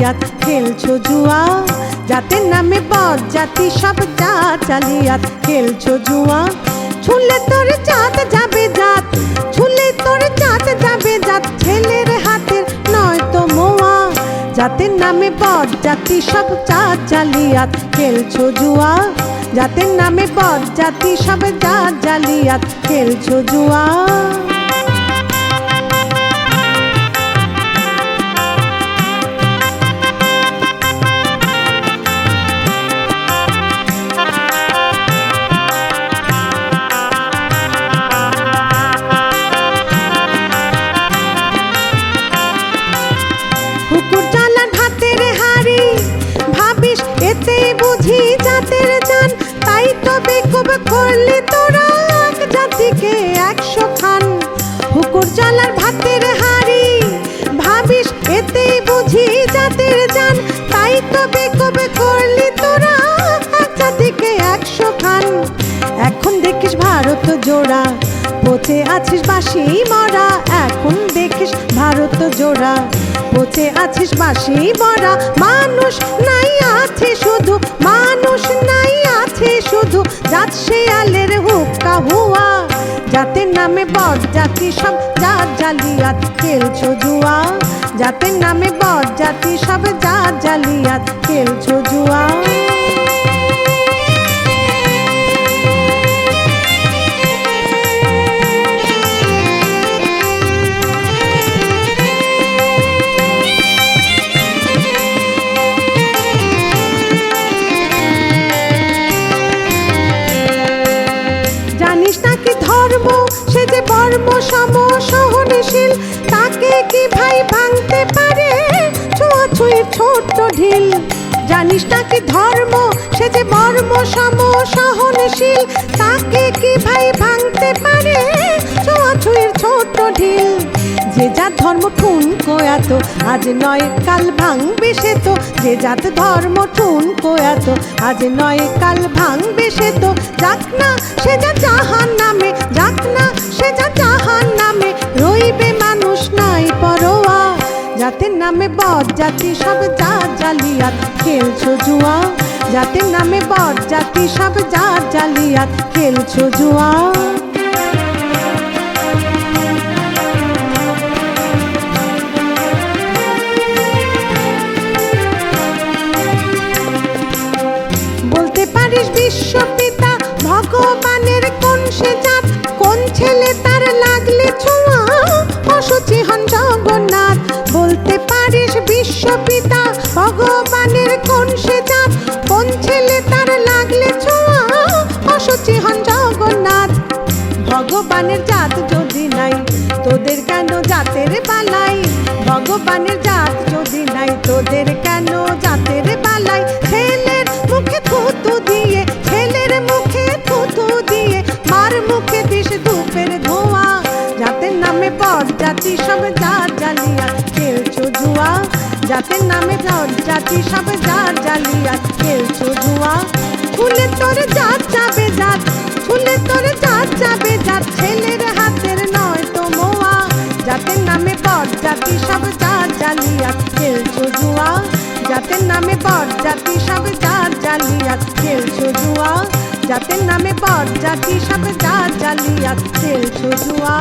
জালিয়াত খেলছো জুয়া, জাতের নামে বজ্জাতি সব জাত জালিয়াত খেলছো জুয়া। ছুলে তোর জাত যাবে জাত, ছুলে তোর জাত যাবে জাত, ছেলের হাতের নয় তো মোয়া, জাতের নামে বজ্জাতি সব জাত জালিয়াত খেলছো জুয়া, জাতের নামে বজ্জাতি সব জাত জালিয়াত খেলছো জুয়া। কুকুর চালার ভাতের হাড়ি, ভাবিস এতে বুঝি জাতের জান, তাই তো বেকুব করলি তোরা এক জাতিকে 100 খান। কুকুর চালার ভাতের হাড়ি, ভাবিস এতে বুঝি জাতের জান, তাই তো বেকুব করলি তোরা এক জাতিকে 100 খান। এখন দেখিস ভারত জোড়া, পচে আছিস বাসি মরা, এখন দেখিস ভারত জোড়া, পচে আছিস বাসি মরা। মানুষ নাই আছে শুধু, মানুষ নাই আছে শুধু, জাত শেয়ালের হুক্কা হুয়া, জাতের নামে বজ্জাতি সব জাত জালিয়াত খেলছো জুয়া, জাতের নামে বজ্জাতি সব জাত জালিয়াত খেলছো জুয়া। জানিস নাকি ধর্ম সে যে বর্ম সম সহনশীল, তাকে কি ভাই ভাঙতে পারে ছোঁয়াছুঁয়ির ছোট্ট ঢিল। জানিস নাকি ধর্ম সে যে বর্ম সম সহনশীল, তাকে কি ভাই ভাঙতে পারে ছোঁয়াছুঁয়ির ছোট্ট ঢিল। যে জাত ধর্ম ঠুনকো এত, আজ নয় কাল ভাঙবে সে তো, যে জাত ধর্ম ঠুনকো এত, আজ নয় কাল ভাঙবে সে তো। যাক না সে যা জাহান নামে, যাক না সে যা জাহান নামে, রইবে মানুষ নাই পরোয়া, জাতের নামে বজ্জাতি সব জাত জালিয়াত খেলছো জুয়া, জাতের নামে বজ্জাতি সব জাত জালিয়াত খেলছো জুয়া। বলতে পারিস বিশ্বপিতা ভগবানের কোন সে জাত, কোন ছেলে তার লাগলে ছোঁয়া অসুচি হন জগন্নাথ। বলতে পারিস বিশ্বপিতা ভগবানের কোন সে জাত, কোন ছেলে তার লাগলে ছোঁয়া অসুচি হন জগন্নাথ। ভগবানের জাত যদি নাই তোদের কেন জাতের বালাই, ভগবানের জাত যদি নাই তোদের কেন জাতের বালাই। ছেলের মুখে থুতু দিয়ে, ছেলের মুখে থুতু দিয়ে, মার মুখে দিস ধূপের ধোঁয়া, জাতের নামে বজ্জাতি সব জাত জালিয়াত খেলছো জুয়া, জাতের নামে বজ্জাতি সব জাত জালিয়াত খেলছো জুয়া। ছুলে তোর জাত যাবে জাত, ছুলে তোর জাত যাবে জাত, ছেলের হাতের নয় তো মোয়া, জাতের নামে বজ্জাতি সব জাত জালিয়াত খেলছো জুয়া, জাতের নামে বজ্জাতি সব জাত জালিয়াত খেলছো জুয়া, জাতের নামে বজ্জাতি সব জাত জালিয়াত খেলছো জুয়া।